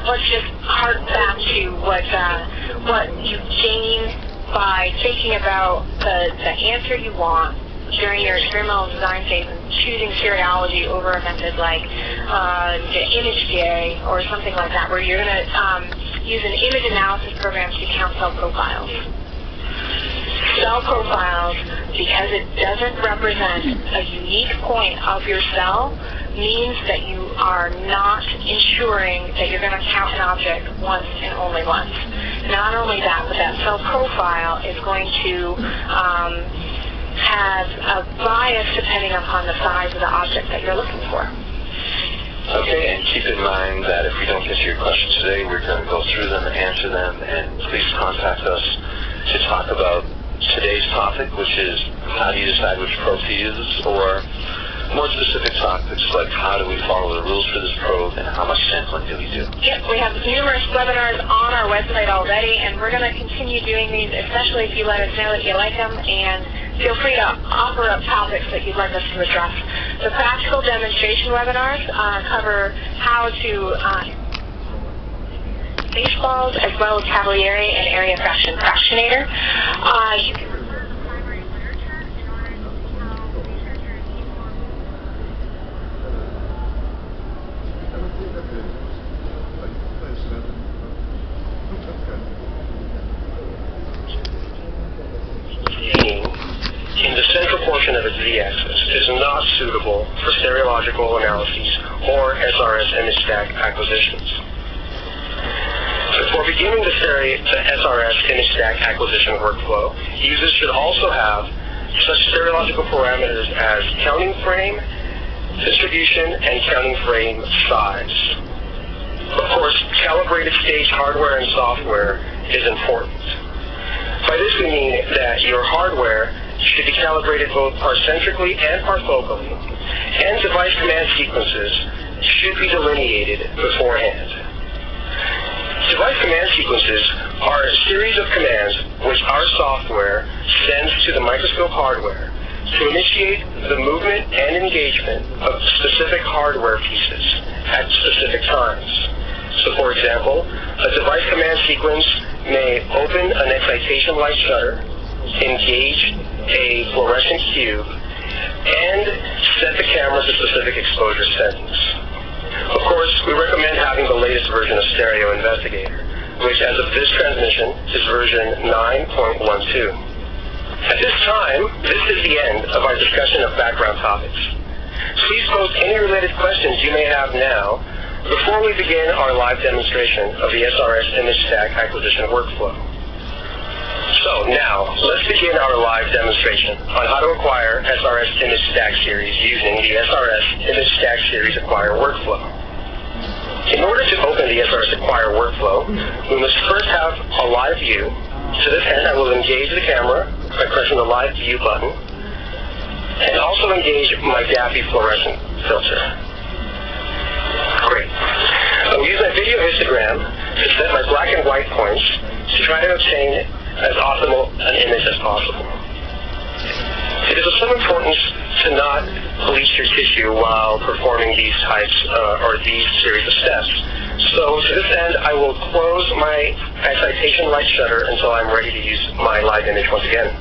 let's just hark back to what you gain by thinking about the answer you want during your experimental design phase and choosing seriology over a method like ImageJ or something like that, where you're going to use an image analysis program to count cell profiles. Cell profiles, because it doesn't represent a unique point of your cell, means that you are not ensuring that you're going to count an object once and only once. Not only that, but that cell profile is going to have a bias depending upon the size of the object that you're looking for. Okay, and keep in mind that if we don't get to your questions today, we're going to go through them and answer them, and please contact us to talk about today's topic, which is how do you decide which probe to use, or more specific topics like how do we follow the rules for this probe and how much sampling do we do. Yep, we have numerous webinars on our website already, and we're going to continue doing these, especially if you let us know that you like them, and feel free to offer up topics that you'd like us to address. The practical demonstration webinars cover how to baseballs as well as Cavalieri and area fraction fractionator. You can refer to the primary literature in order to see how researchers use in the central portion of its z-axis is not suitable for stereological analyses or SRS image stack acquisitions. Before beginning the SRS image stack acquisition workflow, users should also have such stereological parameters as counting frame, distribution, and counting frame size. Of course, calibrated stage hardware and software is important. By this we mean that your hardware should be calibrated both parcentrically and parfocally, and device command sequences should be delineated beforehand. Device command sequences are a series of commands which our software sends to the microscope hardware to initiate the movement and engagement of specific hardware pieces at specific times. So for example, a device command sequence may open an excitation light shutter, engage a fluorescent cube, and set the camera to specific exposure settings. Of course, we recommend having the latest version of Stereo Investigator, which as of this transmission is version 9.12. At this time, this is the end of our discussion of background topics. Please post any related questions you may have now before we begin our live demonstration of the SRS image stack acquisition workflow. So now, let's begin our live demonstration on how to acquire SRS image stack series using the SRS image stack series acquire workflow. In order to open the SRS acquire workflow, we must first have a live view. To this end, I will engage the camera by pressing the live view button, and also engage my DAPI fluorescent filter. Great. I will use my video histogram to set my black and white points to try to obtain as optimal an image as possible. It is of some importance to not bleach your tissue while performing these types or these series of steps. So to this end, I will close my excitation light shutter until I'm ready to use my live image once again.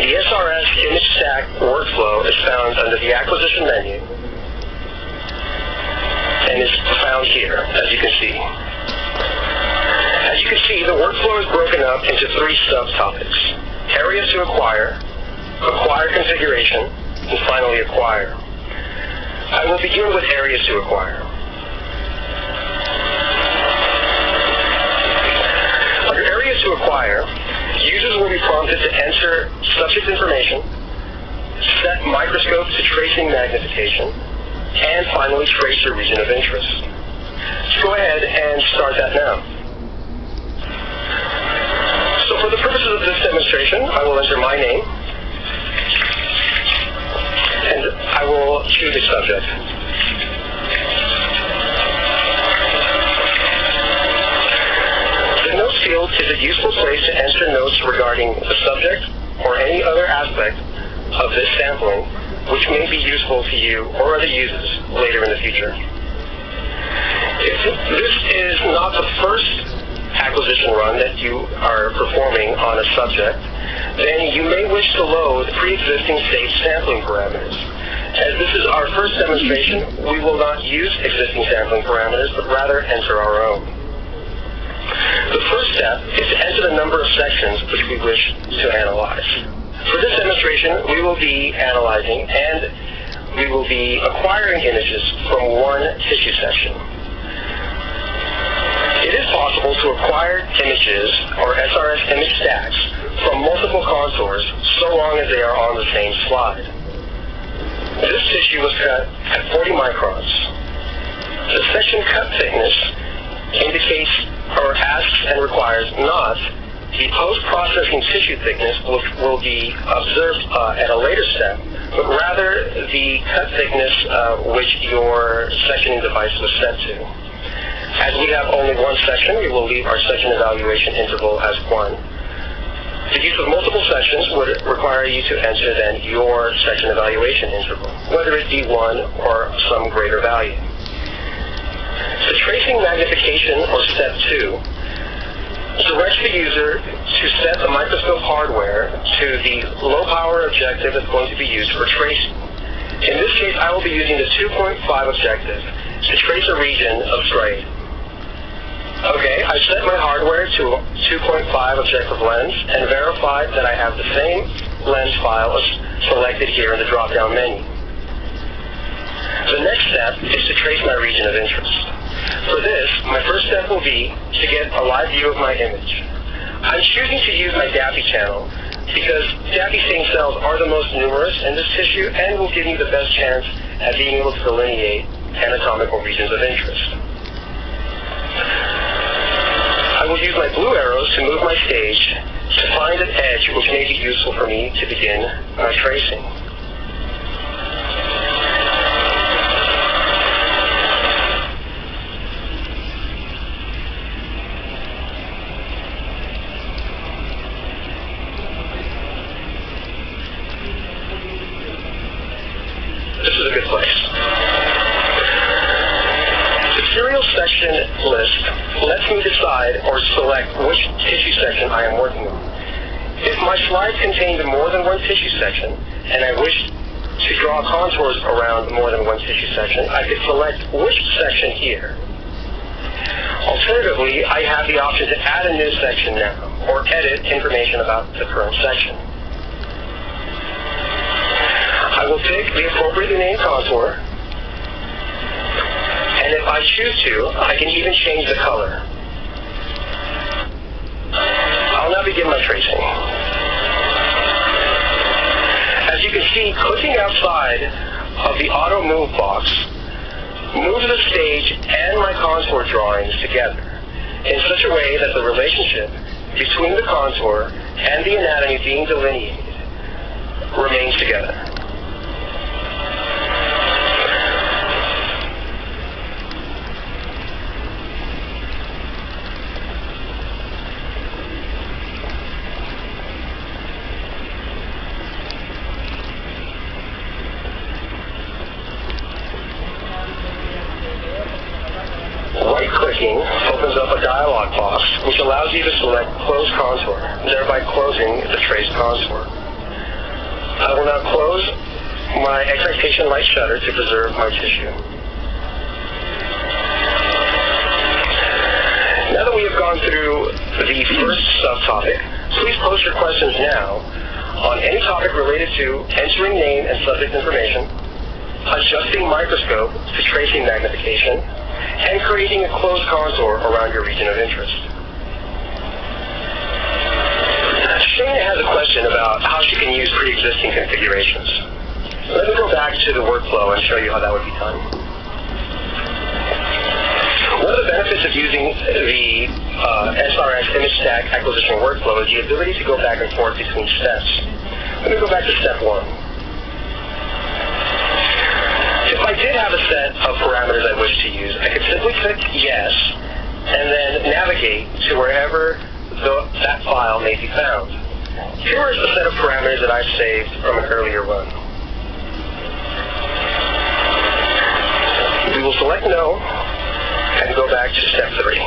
The SRS image stack workflow is found under the acquisition menu and is found here, as you can see. As you can see, the workflow is broken up into 3 subtopics: areas to acquire, acquire configuration, and finally acquire. I will begin with areas to acquire. Under areas to acquire, users will be prompted to enter subject information, set microscope to tracing magnification, and finally trace your region of interest. Let's go ahead and start that now. So for the purposes of this demonstration, I will enter my name, and I will choose a subject. The notes field is a useful place to enter notes regarding the subject or any other aspect of this sampling which may be useful to you or other users later in the future. If this is not the first acquisition run that you are performing on a subject, then you may wish to load pre-existing state sampling parameters. As this is our first demonstration, we will not use existing sampling parameters, but rather enter our own. The first step is to enter the number of sections which we wish to analyze. For this demonstration, we will be analyzing and we will be acquiring images from one tissue section. It is possible to acquire images, or SRS image stacks, from multiple contours so long as they are on the same slide. This tissue was cut at 40 microns. The section cut thickness indicates or asks and requires not the post-processing tissue thickness, which will be observed at a later step, but rather the cut thickness which your sectioning device was set to. As we have only one section, we will leave our section evaluation interval as 1. The use of multiple sections would require you to enter then your section evaluation interval, whether it be 1 or some greater value. The tracing magnification, or step 2, directs the user to set the microscope hardware to the low power objective that's going to be used for tracing. In this case, I will be using the 2.5 objective to trace a region of striate. Okay, I've set my hardware to 2.5 objective lens and verified that I have the same lens file as selected here in the drop-down menu. The next step is to trace my region of interest. For this, my first step will be to get a live view of my image. I'm choosing to use my DAPI channel because DAPI stain cells are the most numerous in this tissue and will give me the best chance at being able to delineate anatomical regions of interest. I will use my blue arrows to move my stage to find an edge which may be useful for me to begin my tracing. This is a good place. The serial section list lets me decide or select which tissue section I am working on. If my slide contained more than one tissue section, and I wish to draw contours around more than one tissue section, I could select which section here. Alternatively, I have the option to add a new section now, or edit information about the current section. I will pick the appropriately named contour, and if I choose to, I can even change the color. I'll now begin my tracing. As you can see, clicking outside of the auto move box moves the stage and my contour drawings together in such a way that the relationship between the contour and the anatomy being delineated remains together. Right-clicking opens up a dialog box which allows you to select Close Contour, thereby closing the traced contour. I will now close my excitation light shutter to preserve my tissue. Now that we have gone through the first subtopic, please post your questions now on any topic related to entering name and subject information, adjusting microscope to tracing magnification, and creating a closed contour around your region of interest. Shana has a question about how she can use pre-existing configurations. Let me go back to the workflow and show you how that would be done. One of the benefits of using the SRS image stack acquisition workflow is the ability to go back and forth between steps. Let me go back to step 1. If I did have a set of parameters I wish to use, I could simply click yes and then navigate to wherever that file may be found. Here is the set of parameters that I've saved from an earlier run. We will select no, and go back to step 3.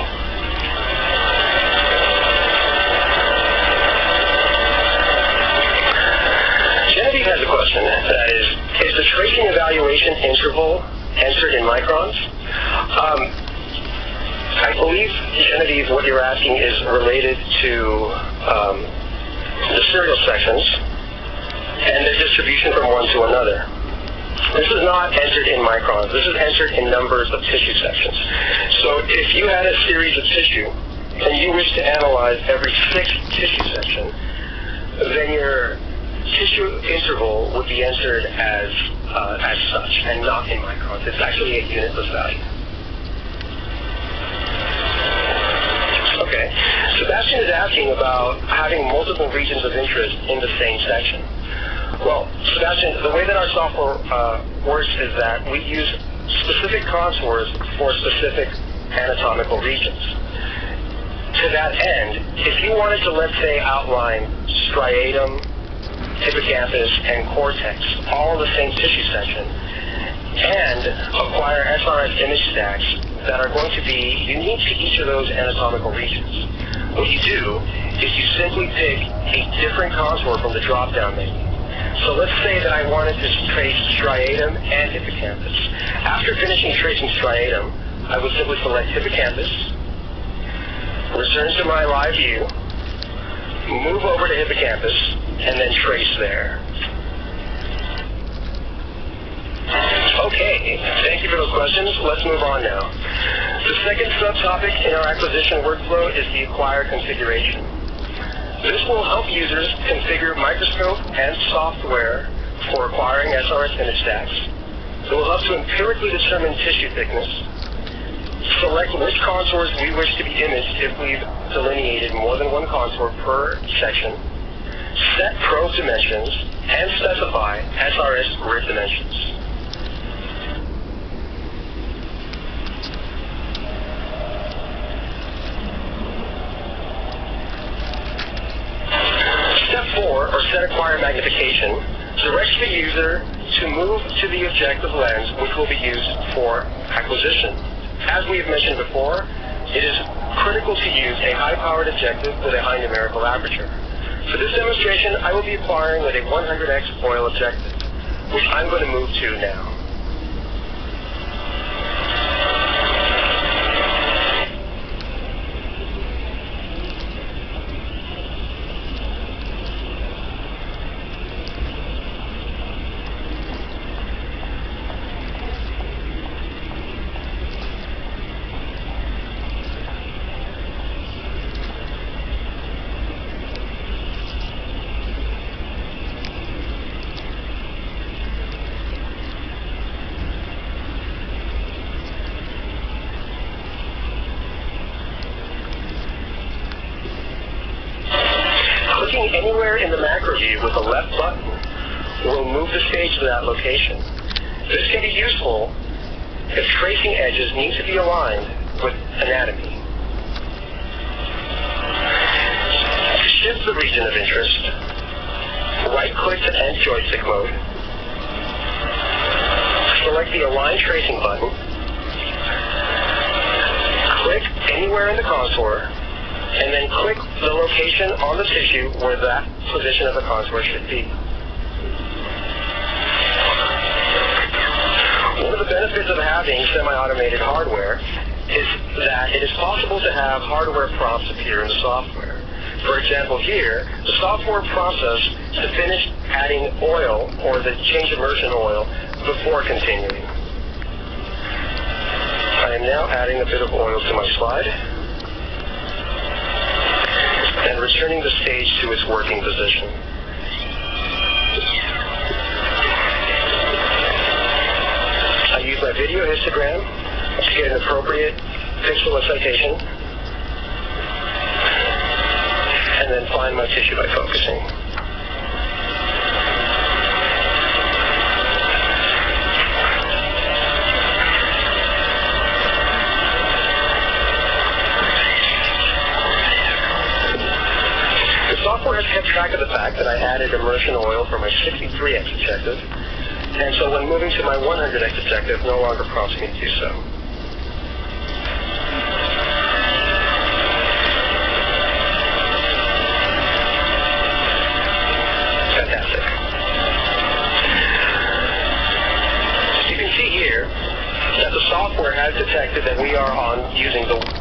Genevieve has a question that is the tracing evaluation interval entered in microns? I believe, Genevieve, what you're asking is related to the serial sections and their distribution from one to another. This is not entered in microns. This is entered in numbers of tissue sections. So if you had a series of tissue and you wish to analyze every 6th tissue section, then your tissue interval would be entered as such and not in microns. It's actually a unitless value. Okay. Sebastian is asking about having multiple regions of interest in the same section. Well, Sebastian, the way that our software works is that we use specific contours for specific anatomical regions. To that end, if you wanted to, let's say, outline striatum, hippocampus, and cortex, all in the same tissue section, and acquire SRS image stacks that are going to be unique to each of those anatomical regions, what you do is you simply pick a different contour from the drop-down menu. So let's say that I wanted to trace striatum and hippocampus. After finishing tracing striatum, I would simply select hippocampus, return to my live view, move over to hippocampus, and then trace there. Okay, thank you for those questions. Let's move on now. The second subtopic in our acquisition workflow is the acquire configuration. This will help users configure microscope and software for acquiring SRS image stacks. It will help to empirically determine tissue thickness, select which contours we wish to be imaged if we've delineated more than one contour per section, set probe dimensions, and specify SRS grid dimensions. Step 4, or set acquire magnification, directs the user to move to the objective lens which will be used for acquisition. As we have mentioned before, it is critical to use a high-powered objective with a high numerical aperture. For this demonstration, I will be acquiring with a 100x foil objective, which I'm going to move to now. Clicking anywhere in the macro view with the left button will move the stage to that location. This can be useful if tracing edges need to be aligned with anatomy. To shift the region of interest, right-click to end joystick mode, select the Align Tracing button, click anywhere in the contour, and then click the location on the tissue where that position of the contour should be. One of the benefits of having semi-automated hardware is that it is possible to have hardware prompts appear in the software. For example, here, the software prompts us to finish adding oil or the change immersion oil before continuing. I am now adding a bit of oil to my slide and returning the stage to its working position. I use my video histogram to get an appropriate pixel excitation, and then find my tissue by focusing. Software has kept track of the fact that I added immersion oil for my 63x objective, and so when moving to my 100x objective, no longer prompts me to do so. that we are on using the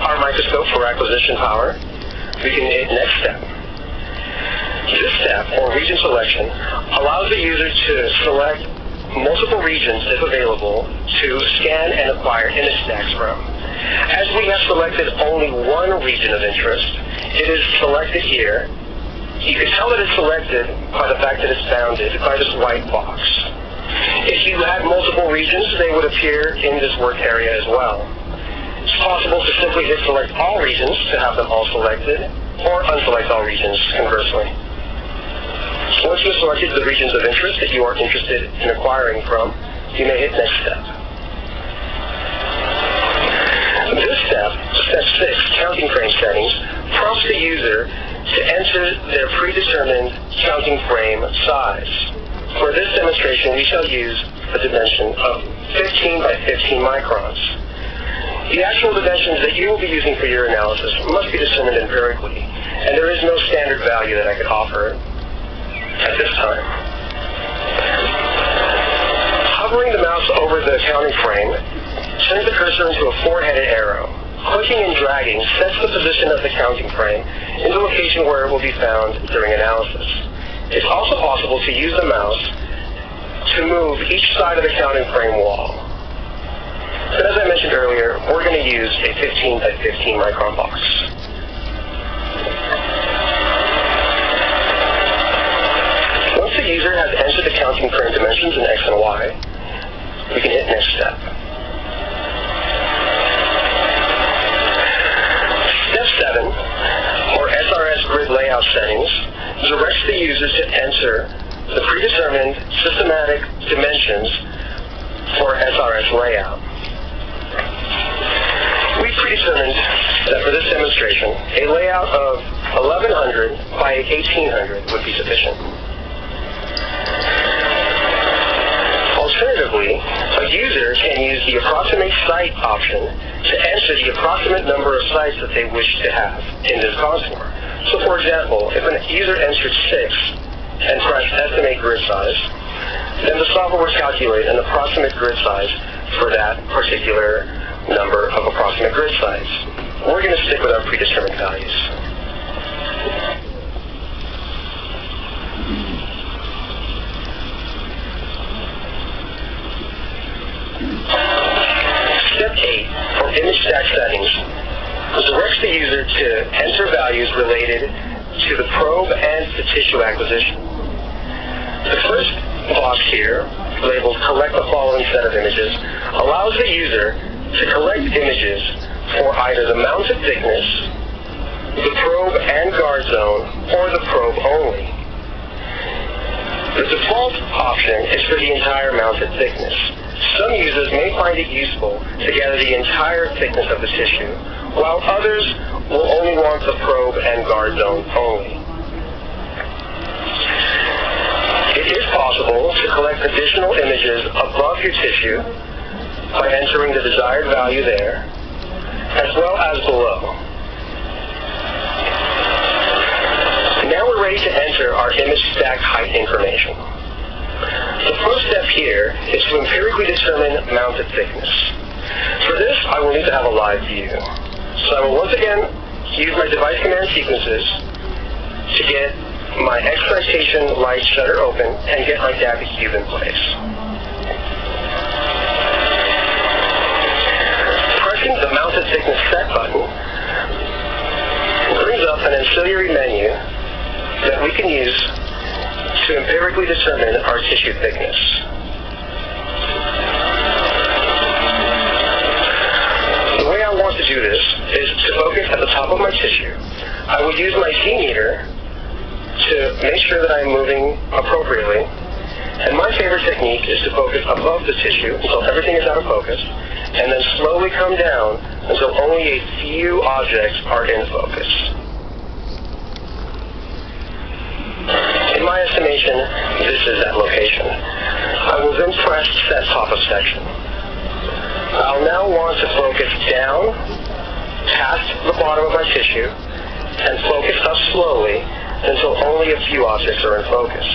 our microscope for acquisition power, we can hit next step. This step, or region selection, allows the user to select multiple regions, if available, to scan and acquire image stacks from. As we have selected only one region of interest, it is selected here. You can tell that it's selected by the fact that it's bounded by this white box. If you had multiple regions, they would appear in this work area as well. It's possible to simply hit select all regions to have them all selected, or unselect all regions, conversely. Once you've selected the regions of interest that you are interested in acquiring from, you may hit next step. This step, step 6, counting frame settings, prompts the user to enter their predetermined counting frame size. For this demonstration, we shall use a dimension of 15 by 15 microns. The actual dimensions that you will be using for your analysis must be determined empirically, and there is no standard value that I could offer at this time. Hovering the mouse over the counting frame turns the cursor into a 4-headed arrow. Clicking and dragging sets the position of the counting frame in the location where it will be found during analysis. It's also possible to use the mouse to move each side of the counting frame wall. But as I mentioned earlier, we're going to use a 15 by 15 micron box. Once the user has entered the counting frame dimensions in X and Y, we can hit next step. Step 7, or SRS grid layout settings, directs the user to enter the predetermined systematic dimensions for SRS layout. We predetermined that for this demonstration, a layout of 1100 by 1800 would be sufficient. Alternatively, a user can use the approximate site option to enter the approximate number of sites that they wish to have in this contour. So for example, if a user entered 6 and pressed estimate grid size, then the software will calculate an approximate grid size for that particular number of approximate grid size. We're going to stick with our predetermined values. Step 8, for image stack settings, directs the user to enter values related to the probe and the tissue acquisition. The first box here, labeled Collect the Following Set of Images, allows the user to collect images for either the mounted thickness, the probe and guard zone, or the probe only. The default option is for the entire mounted thickness. Some users may find it useful to gather the entire thickness of the tissue, while others will only want the probe and guard zone only. It is possible to collect additional images above your tissue by entering the desired value there, as well as below. Now we're ready to enter our image stack height information. The first step here is to empirically determine mounted thickness. For this, I will need to have a live view. So I will once again use my device command sequences to get my excitation light shutter open and get my DAPI cube in place. Pressing the mounted thickness set button brings up an ancillary menu that we can use to empirically determine our tissue thickness. The way I want to do this is to focus at the top of my tissue. I will use my Z-meter to make sure that I'm moving appropriately. And my favorite technique is to focus above the tissue until everything is out of focus, and then slowly come down until only a few objects are in focus. In my estimation, this is that location. I will then press Set Top of Section. I'll now want to focus down past the bottom of my tissue and focus up slowly until only a few objects are in focus.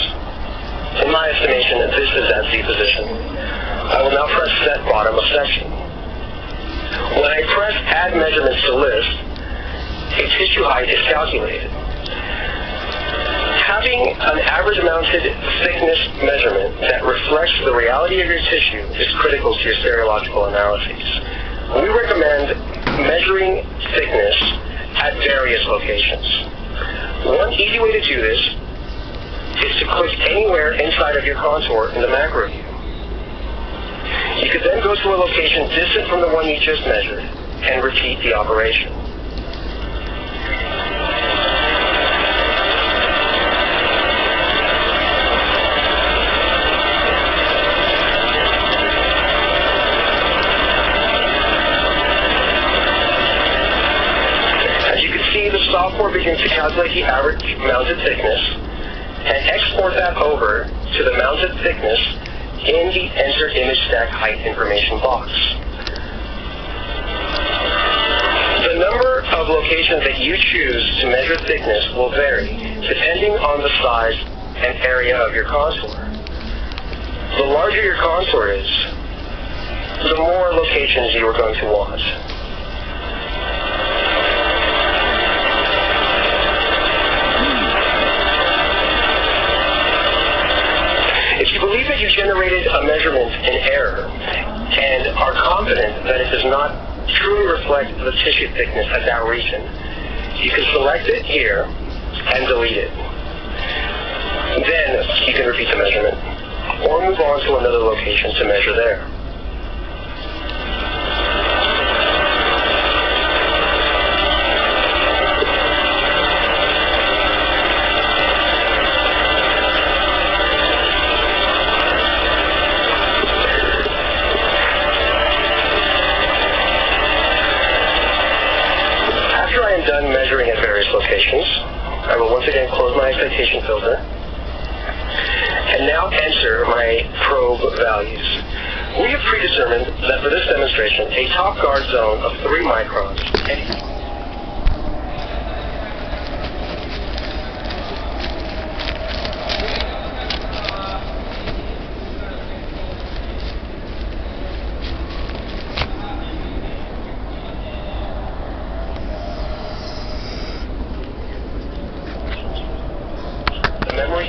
In my estimation, this is that Z position. I will now press Set Bottom of Section. When I press Add Measurements to List, a tissue height is calculated. Having an average mounted thickness measurement that reflects the reality of your tissue is critical to your stereological analyses. We recommend measuring thickness at various locations. One easy way to do this is to click anywhere inside of your contour in the macro view. You could then go to a location distant from the one you just measured and repeat the operation. Software begins to calculate the average mounted thickness and export that over to the mounted thickness in the Enter Image Stack Height information box. The number of locations that you choose to measure thickness will vary depending on the size and area of your contour. The larger your contour is, the more locations you are going to want. If you believe that you generated a measurement in error and are confident that it does not truly reflect the tissue thickness at that region, you can select it here and delete it. Then you can repeat the measurement or move on to another location to measure there. Done measuring at various locations, I will once again close my excitation filter and now enter my probe values. We have predetermined that for this demonstration, a top guard zone of 3 microns.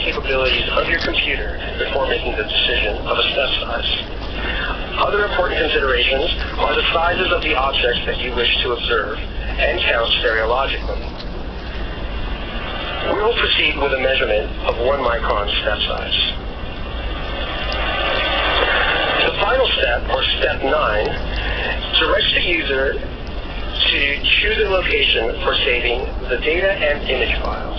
Capabilities of your computer before making the decision of a step size. Other important considerations are the sizes of the objects that you wish to observe and count stereologically. We will proceed with a measurement of 1 micron step size. The final step, or step 9, directs the user to choose a location for saving the data and image files.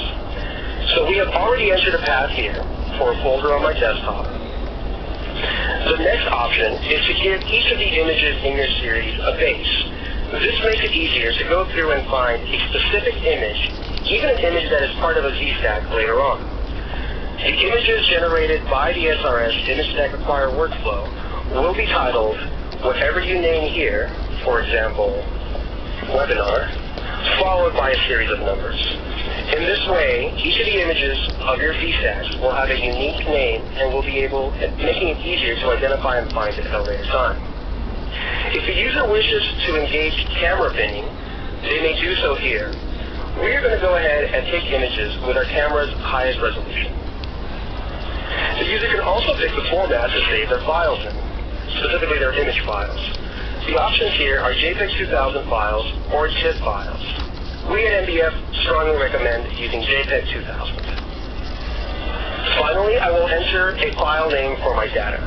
So we have already entered a path here for a folder on my desktop. The next option is to give each of the images in your series a base. This makes it easier to go through and find a specific image, even an image that is part of a Z-stack later on. The images generated by the SRS Image Stack Acquire workflow will be titled whatever you name here, for example, webinar, followed by a series of numbers. In this way, each of the images of your VSTACs will have a unique name and will be making it easier to identify and find it at a later time. If the user wishes to engage camera binning, they may do so here. We are going to go ahead and take images with our camera's highest resolution. The user can also pick the format to save their files in, specifically their image files. The options here are JPEG 2000 files or TIFF files. We at NBF strongly recommend using JPEG 2000. Finally, I will enter a file name for my data.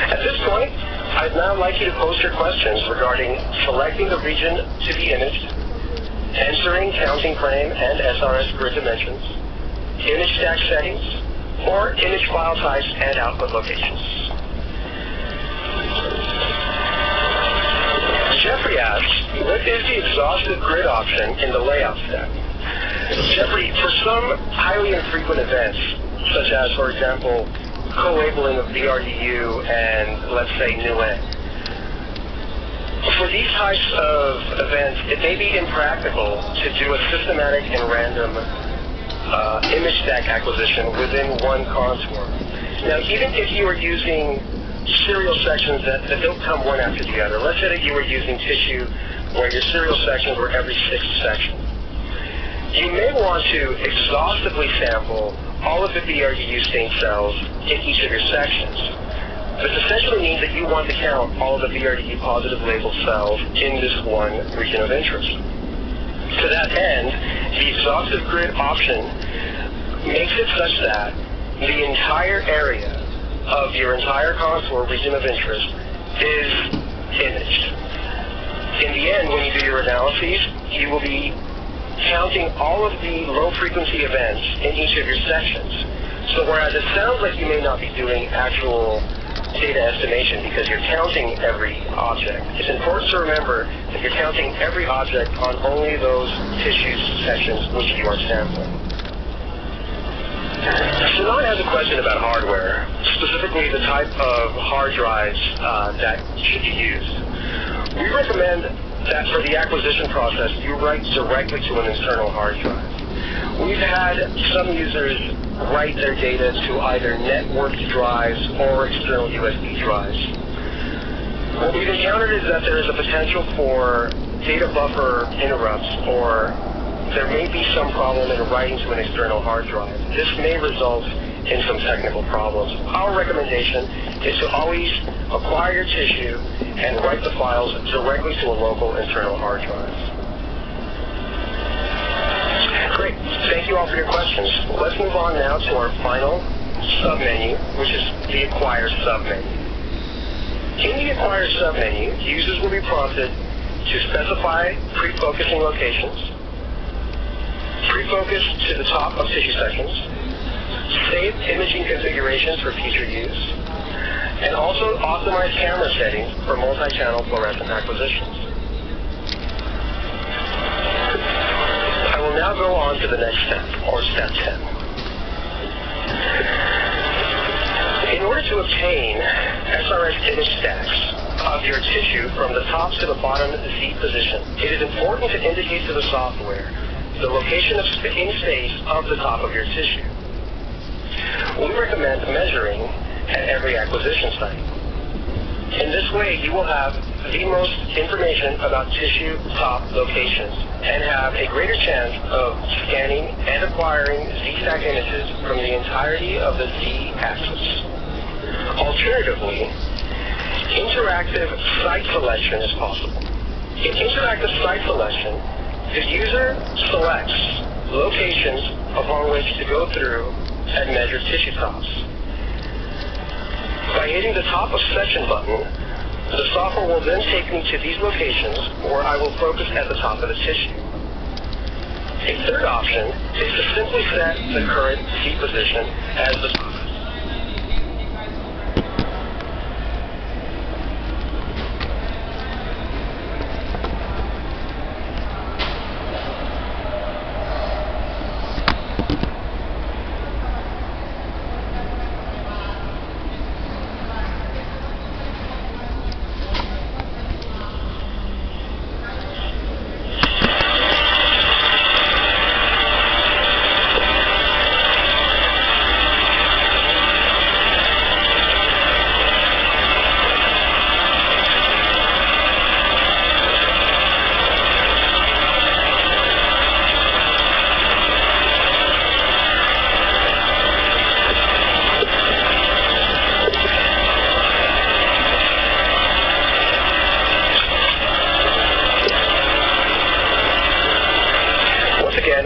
At this point, I'd now like you to post your questions regarding selecting the region to be imaged, entering counting frame and SRS grid dimensions, image stack settings, or image file types and output locations. Jeffrey asks, what is the exhaustive grid option in the layout step? Jeffrey, for some highly infrequent events, such as, for example, co-labeling of VRDU and, let's say, NUN, for these types of events, it may be impractical to do a systematic and random image stack acquisition within one contour. Now, even if you are using serial sections that don't come one after the other, let's say that you were using tissue where your serial sections were every 6th section, you may want to exhaustively sample all of the VRDU stained cells in each of your sections. This essentially means that you want to count all of the VRDU positive labeled cells in this one region of interest. To that end, the exhaustive grid option makes it such that the entire area of your entire contour region of interest is imaged. In the end, when you do your analyses, you will be counting all of the low-frequency events in each of your sections. So whereas it sounds like you may not be doing actual data estimation because you're counting every object, it's important to remember that you're counting every object on only those tissue sections which you are sampling. Sinan has a question about hardware, specifically the type of hard drives that should be used. We recommend that for the acquisition process, you write directly to an external hard drive. We've had some users write their data to either networked drives or external USB drives. What we've encountered is that there is a potential for data buffer interrupts, or there may be some problem in writing to an external hard drive. This may result in some technical problems. Our recommendation is to always acquire your tissue and write the files directly to a local internal hard drive. Great. Thank you all for your questions. Let's move on now to our final submenu, which is the Acquire submenu. In the Acquire submenu, users will be prompted to specify pre-focusing locations, pre-focus to the top of tissue sections, save imaging configurations for future use, and also optimize camera settings for multi-channel fluorescent acquisitions. I will now go on to the next step, or step 10. In order to obtain SRS image stacks of your tissue from the top to the bottom Z position, it is important to indicate to the software the location in space of the top of your tissue. We recommend measuring at every acquisition site. In this way, you will have the most information about tissue top locations and have a greater chance of scanning and acquiring Z-stack images from the entirety of the Z-axis. Alternatively, interactive site selection is possible. In interactive site selection, the user selects locations upon which to go through and measure tissue tops. By hitting the top of section button, the software will then take me to these locations where I will focus at the top of the tissue. A third option is to simply set the current Z position as the top.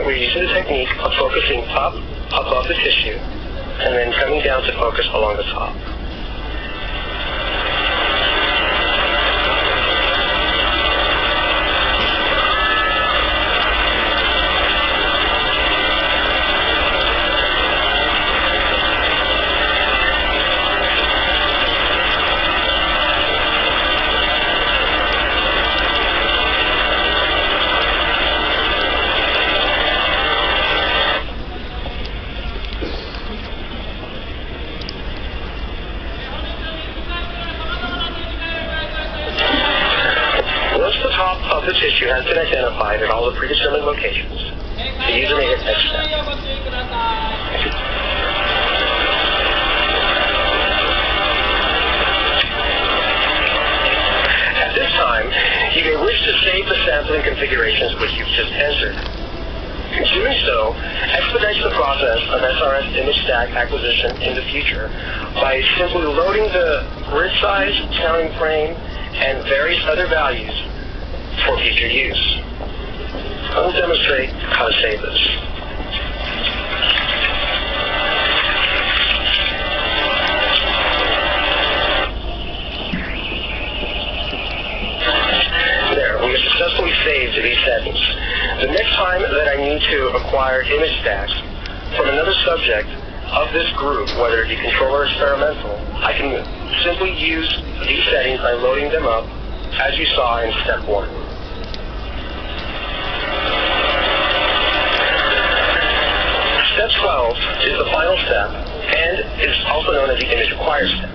We're using the technique of focusing up above the tissue and then coming down to focus along the top. of the tissue has been identified at all the predetermined locations, the user may hit next step. At this time, you may wish to save the sampling configurations which you've just entered. Doing so expedites the process of SRS image stack acquisition in the future by simply loading the grid size, counting frame, and various other values for future use. I will demonstrate how to save this. There, we have successfully saved these settings. The next time that I need to acquire image stacks from another subject of this group, whether it be control or experimental, I can simply use these settings by loading them up, as you saw in step 1. Step 12 is the final step and is also known as the image acquire step.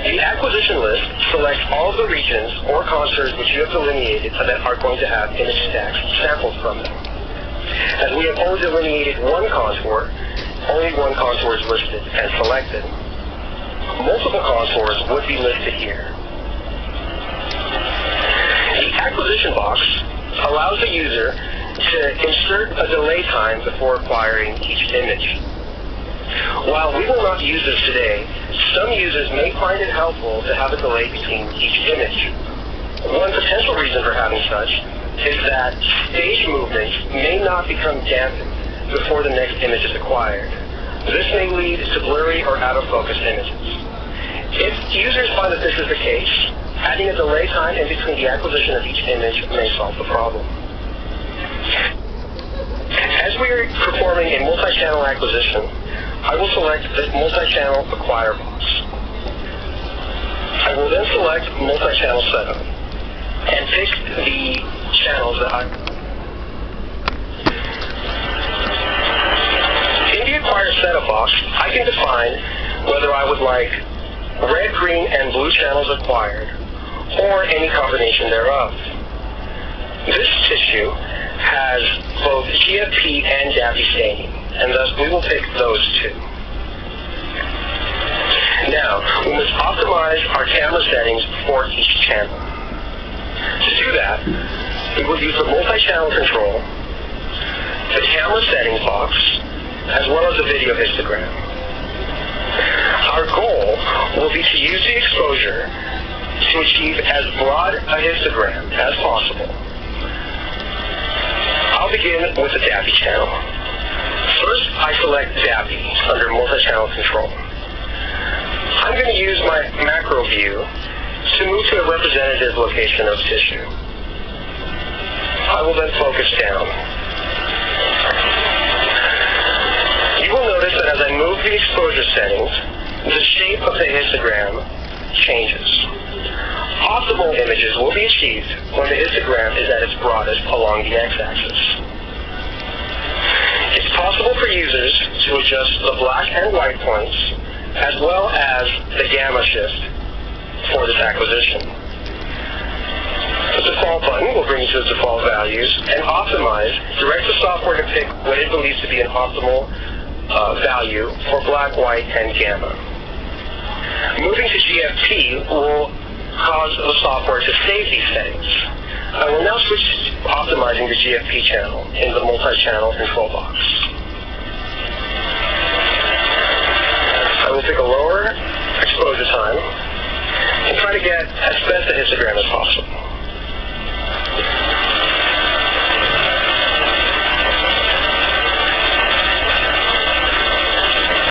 The acquisition list selects all of the regions or contours which you have delineated that are going to have image stacks sampled from them. As we have only delineated one contour, only one contour is listed and selected. Multiple contours would be listed here. The acquisition box allows the user to insert a delay time before acquiring each image. While we will not use this today, some users may find it helpful to have a delay between each image. One potential reason for having such is that stage movements may not become dampened before the next image is acquired. This may lead to blurry or out-of-focus images. If users find that this is the case, adding a delay time in between the acquisition of each image may solve the problem. As we are performing a multi-channel acquisition, I will select the multi-channel acquire box. I will then select multi-channel setup and pick the channels that in the acquire setup box, I can define whether I would like red, green, and blue channels acquired, or any combination thereof. This tissue has both GFP and DAPI staining, and thus we will pick those two. Now, we must optimize our camera settings for each channel. To do that, we will use the multi-channel control, the camera settings box, as well as the video histogram. Our goal will be to use the exposure to achieve as broad a histogram as possible. I'll begin with the DAPI channel. First, I select DAPI under multi-channel control. I'm going to use my macro view to move to a representative location of tissue. I will then focus down. You will notice that as I move the exposure settings, the shape of the histogram changes. Optimal images will be achieved when the histogram is at its broadest along the x-axis. It's possible for users to adjust the black and white points as well as the gamma shift for this acquisition. The default button will bring you to the default values, and Optimize directs the software to pick what it believes to be an optimal value for black, white, and gamma. Moving to GFP will cause the software to save these settings. I will now switch to optimizing the GFP channel in the multi-channel control box. I will pick a lower exposure time and try to get as best a histogram as possible.